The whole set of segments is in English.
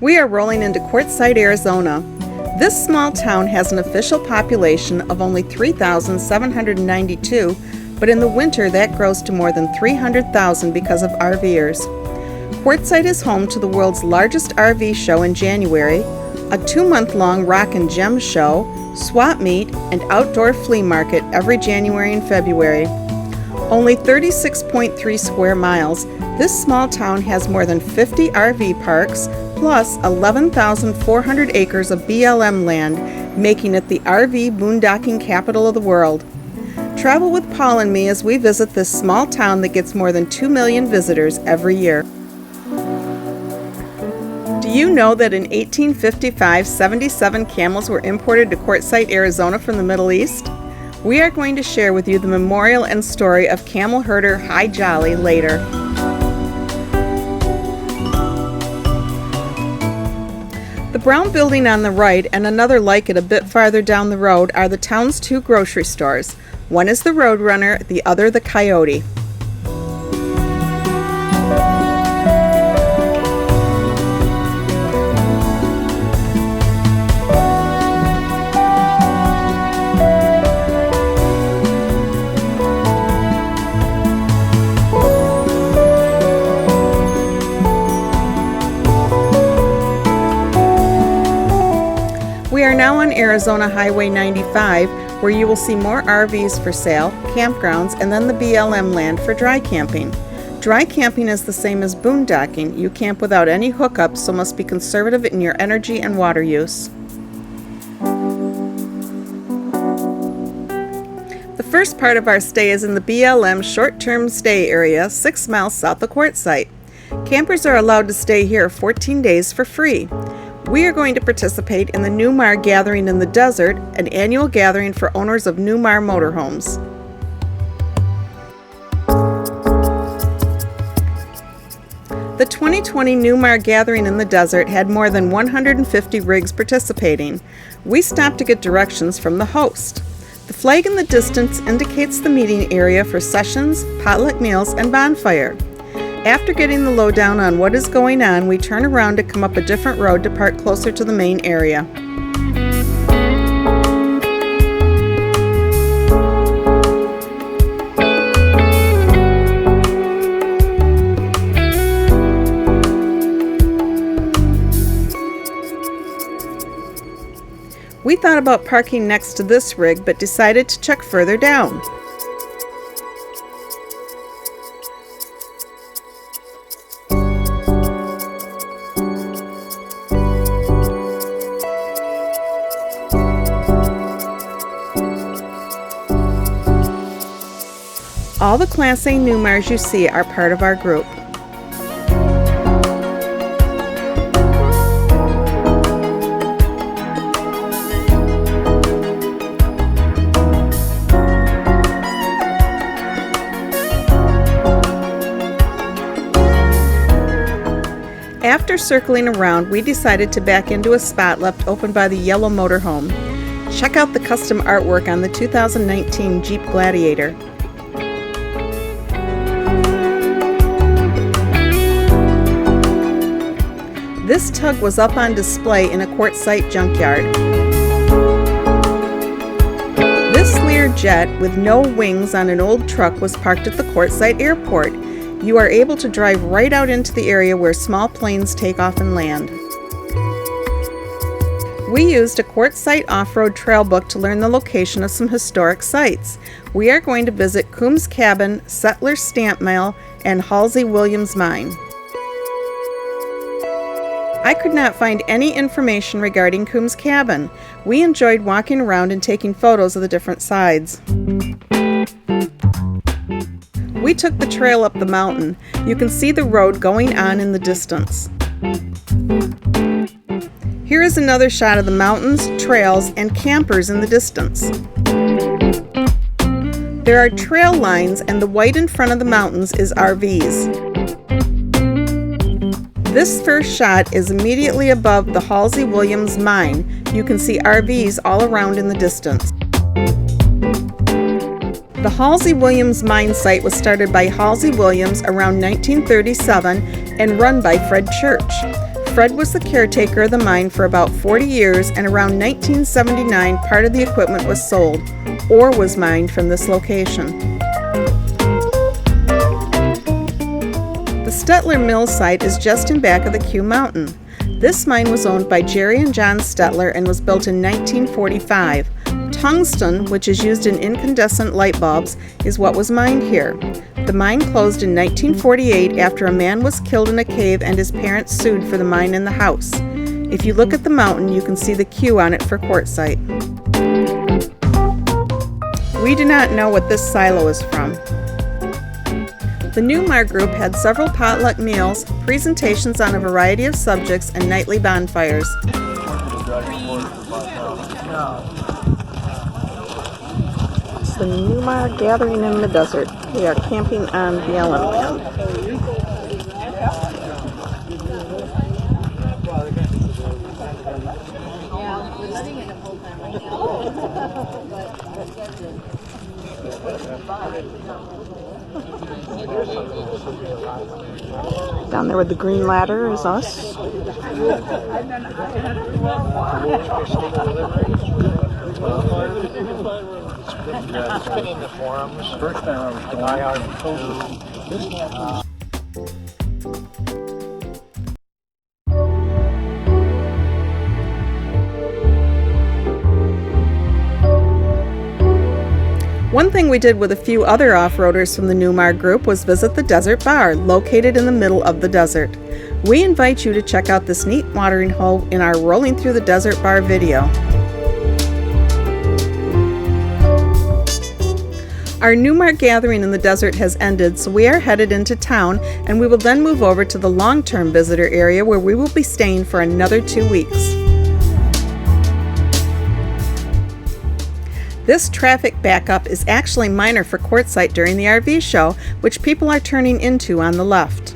We are rolling into Quartzsite, Arizona. This small town has an official population of only 3,792, but in the winter that grows to more than 300,000 because of RVers. Quartzsite is home to the world's largest RV show in January, a 2-month-long rock and gem show, swap meet, and outdoor flea market every January and February. Only 36.3 square miles, this small town has more than 50 RV parks, plus 11,400 acres of BLM land, making it the RV boondocking capital of the world. Travel with Paul and me as we visit this small town that gets more than 2 million visitors every year. Do you know that in 1855, 77 camels were imported to Quartzsite, Arizona from the Middle East? We are going to share with you the memorial and story of camel herder Hi Jolly later. The brown building on the right and another like it a bit farther down the road are the town's 2 grocery stores. One is the Roadrunner, the other the Coyote. We are now on Arizona Highway 95, where you will see more RVs for sale, campgrounds, and then the BLM Land for dry camping. Dry camping is the same as boondocking. You camp without any hookups, so must be conservative in your energy and water use. The first part of our stay is in the BLM short-term stay area, 6 miles south of Quartzsite. Campers are allowed to stay here 14 days for free. We are going to participate in the Newmar Gathering in the Desert, an annual gathering for owners of Newmar motorhomes. The 2020 Newmar Gathering in the Desert had more than 150 rigs participating. We stopped to get directions from the host. The flag in the distance indicates the meeting area for sessions, potluck meals, and bonfire. After getting the lowdown on what is going on, we turn around to come up a different road to park closer to the main area. We thought about parking next to this rig, but decided to check further down. All the Class A Newmars you see are part of our group. After circling around, we decided to back into a spot left open by the yellow motorhome. Check out the custom artwork on the 2019 Jeep Gladiator. This tug was up on display in a Quartzsite junkyard. This Learjet with no wings on an old truck was parked at the Quartzsite airport. You are able to drive right out into the area where small planes take off and land. We used a Quartzsite off-road trail book to learn the location of some historic sites. We are going to visit Coomb's Cabin, Stetler Stamp Mill, and Halsey-Williams Mine. I could not find any information regarding Coomb's Cabin. We enjoyed walking around and taking photos of the different sides. We took the trail up the mountain. You can see the road going on in the distance. Here is another shot of the mountains, trails, and campers in the distance. There are trail lines, and the white in front of the mountains is RVs. This first shot is immediately above the Halsey-Williams Mine. You can see RVs all around in the distance. The Halsey-Williams Mine site was started by Halsey-Williams around 1937 and run by Fred Church. Fred was the caretaker of the mine for about 40 years, and around 1979 part of the equipment was sold. Ore was mined from this location. The Stetler mill site is just in back of the Coomb Mountain. This mine was owned by Jerry and John Stetler and was built in 1945. Tungsten, which is used in incandescent light bulbs, is what was mined here. The mine closed in 1948 after a man was killed in a cave and his parents sued for the mine and the house. If you look at the mountain, you can see the Q on it for Quartzsite. We do not know what this silo is from. The Newmar group had several potluck meals, presentations on a variety of subjects, and nightly bonfires. It's the Newmar gathering in the desert. We are camping on BLM Land. Down there with the green ladder is us. Spinning the forums. First time I was One thing we did with a few other off-roaders from the Newmar group was visit the Desert Bar, located in the middle of the desert. We invite you to check out this neat watering hole in our Rolling Through the Desert Bar video. Our Newmar gathering in the desert has ended, so we are headed into town, and we will then move over to the long-term visitor area where we will be staying for another 2 weeks. This traffic backup is actually minor for Quartzsite during the RV show, which people are turning into on the left.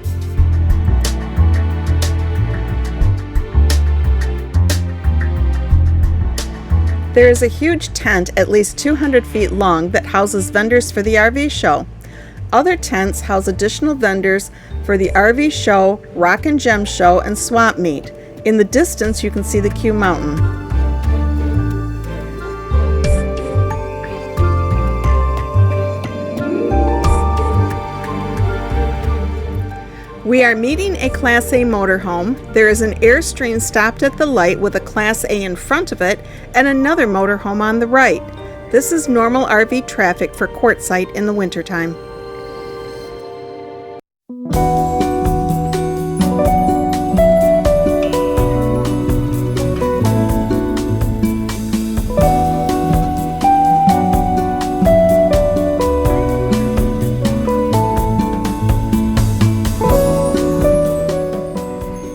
There is a huge tent at least 200 feet long that houses vendors for the RV show. Other tents house additional vendors for the RV show, Rock and Gem show, and swamp meet. In the distance you can see the Coomb Mountain. We are meeting a Class A motorhome. There is an Airstream stopped at the light with a Class A in front of it and another motorhome on the right. This is normal RV traffic for Quartzsite in the wintertime.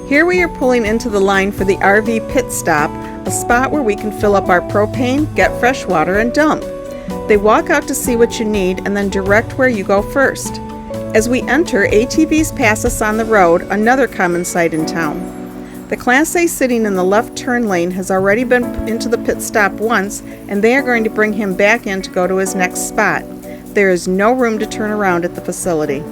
Here we are pulling into the line for the RV pit stop, a spot where we can fill up our propane, get fresh water, and dump. They walk out to see what you need and then direct where you go first. As we enter, ATVs pass us on the road, another common sight in town. The Class A sitting in the left turn lane has already been into the pit stop once, and they are going to bring him back in to go to his next spot. There is no room to turn around at the facility.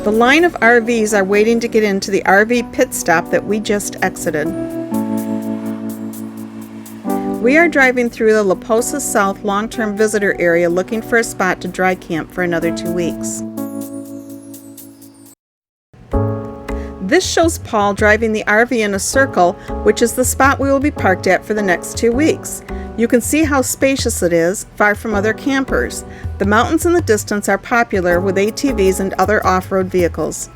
The line of RVs are waiting to get into the RV pit stop that we just exited. We are driving through the Plomosa South long-term visitor area looking for a spot to dry camp for another 2 weeks. This shows Paul driving the RV in a circle, which is the spot we will be parked at for the next 2 weeks. You can see how spacious it is, far from other campers. The mountains in the distance are popular with ATVs and other off-road vehicles.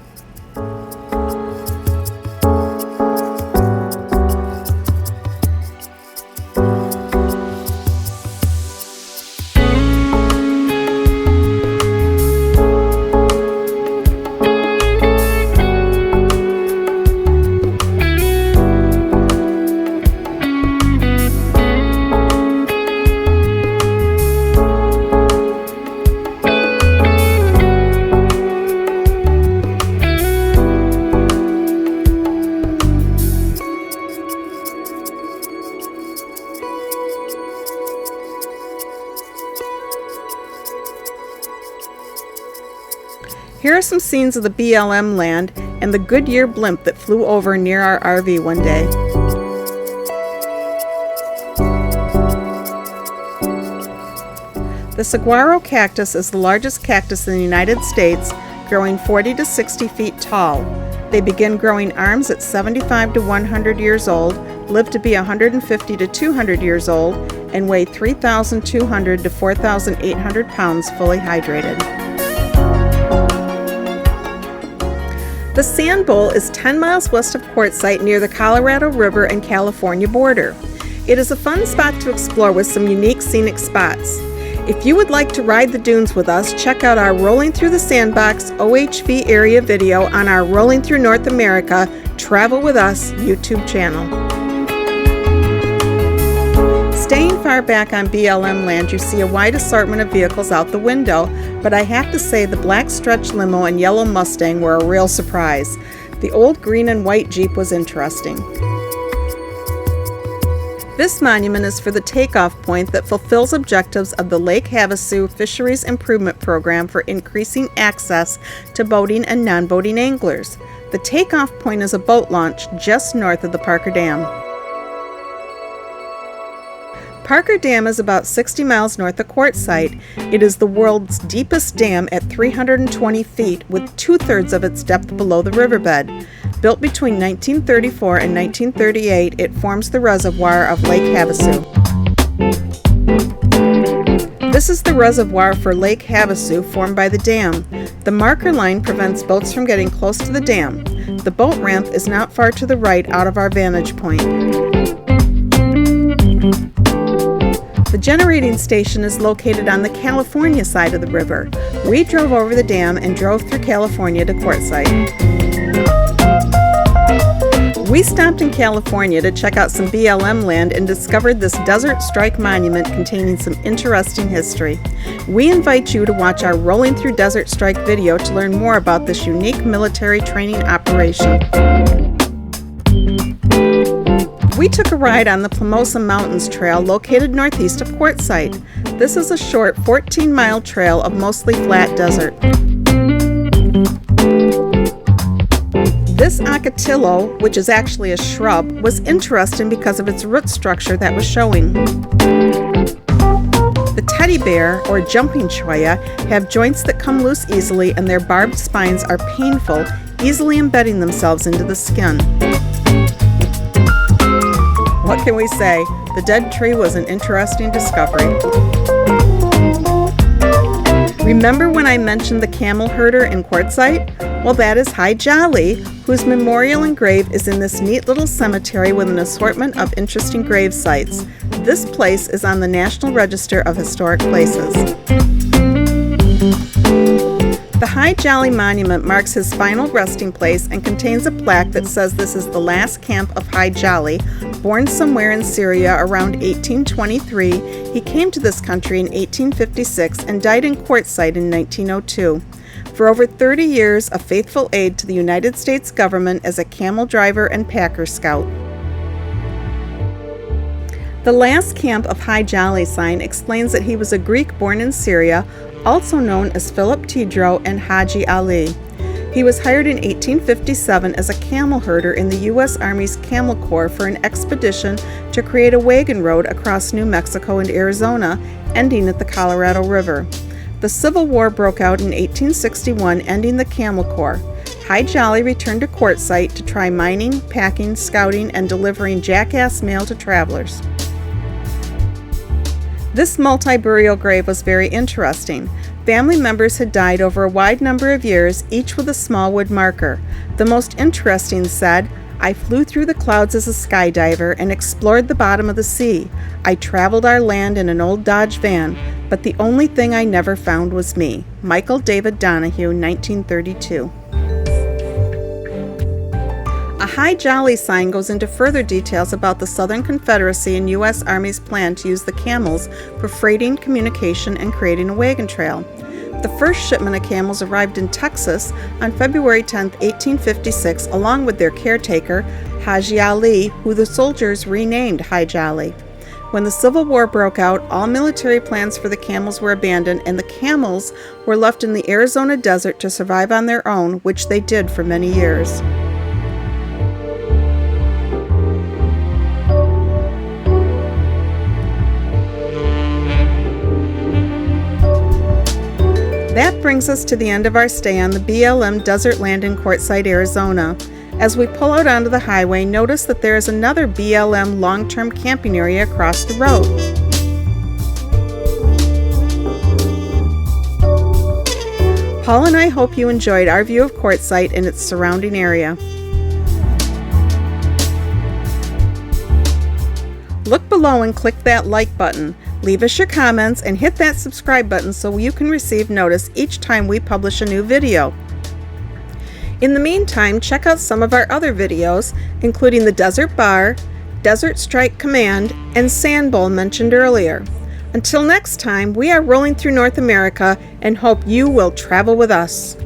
Here are some scenes of the BLM Land and the Goodyear blimp that flew over near our RV one day. The saguaro cactus is the largest cactus in the United States, growing 40 to 60 feet tall. They begin growing arms at 75 to 100 years old, live to be 150 to 200 years old, and weigh 3,200 to 4,800 pounds fully hydrated. The Sandbowl is 10 miles west of Quartzsite near the Colorado River and California border. It is a fun spot to explore with some unique scenic spots. If you would like to ride the dunes with us, check out our Rolling Through the Sandbox OHV Area video on our Rolling Through North America Travel With Us YouTube channel. Staying far back on BLM Land, you see a wide assortment of vehicles out the window, but I have to say the black stretch limo and yellow Mustang were a real surprise. The old green and white Jeep was interesting. This monument is for the takeoff point that fulfills objectives of the Lake Havasu Fisheries Improvement Program for increasing access to boating and non-boating anglers. The takeoff point is a boat launch just north of the Parker Dam. Parker Dam is about 60 miles north of Quartzsite. It is the world's deepest dam at 320 feet, with 2/3 of its depth below the riverbed. Built between 1934 and 1938, it forms the reservoir of Lake Havasu. This is the reservoir for Lake Havasu formed by the dam. The marker line prevents boats from getting close to the dam. The boat ramp is not far to the right out of our vantage point. The generating station is located on the California side of the river. We drove over the dam and drove through California to Quartzsite. We stopped in California to check out some BLM land and discovered this Desert Strike monument containing some interesting history. We invite you to watch our Rolling Through Desert Strike video to learn more about this unique military training operation. We took a ride on the Plomosa Mountains Trail located northeast of Quartzsite. This is a short 14-mile trail of mostly flat desert. This ocotillo, which is actually a shrub, was interesting because of its root structure that was showing. The teddy bear, or jumping cholla, have joints that come loose easily and their barbed spines are painful, easily embedding themselves into the skin. What can we say? The dead tree was an interesting discovery. Remember when I mentioned the camel herder in Quartzsite? Well, that is Hi Jolly, whose memorial and grave is in this neat little cemetery with an assortment of interesting grave sites. This place is on the National Register of Historic Places. The Hi Jolly Monument marks his final resting place and contains a plaque that says this is the last camp of Hi Jolly. Born somewhere in Syria around 1823, he came to this country in 1856 and died in Quartzsite in 1902. For over 30 years, a faithful aide to the United States government as a camel driver and packer scout. The last camp of Hi Jolly sign explains that he was a Greek born in Syria, also known as Philip Tidro and Haji Ali. He was hired in 1857 as a camel herder in the U.S. Army's Camel Corps for an expedition to create a wagon road across New Mexico and Arizona, ending at the Colorado River. The Civil War broke out in 1861, ending the Camel Corps. Hi Jolly returned to Quartzsite to try mining, packing, scouting, and delivering jackass mail to travelers. This multi-burial grave was very interesting. Family members had died over a wide number of years, each with a small wood marker. The most interesting said, "I flew through the clouds as a skydiver and explored the bottom of the sea. I traveled our land in an old Dodge van, but the only thing I never found was me." Michael David Donahue, 1932. A Hi Jolly sign goes into further details about the Southern Confederacy and U.S. Army's plan to use the camels for freighting, communication, and creating a wagon trail. The first shipment of camels arrived in Texas on February 10, 1856, along with their caretaker, Haji Ali, who the soldiers renamed Hi Jolly. When the Civil War broke out, all military plans for the camels were abandoned, and the camels were left in the Arizona desert to survive on their own, which they did for many years. That brings us to the end of our stay on the BLM Desert Land in Quartzsite, Arizona. As we pull out onto the highway, notice that there is another BLM long-term camping area across the road. Paul and I hope you enjoyed our view of Quartzsite and its surrounding area. Look below and click that like button. Leave us your comments and hit that subscribe button so you can receive notice each time we publish a new video. In the meantime, check out some of our other videos, including the Desert Bar, Desert Strike Command, and Sandbowl mentioned earlier. Until next time, we are rolling through North America and hope you will travel with us.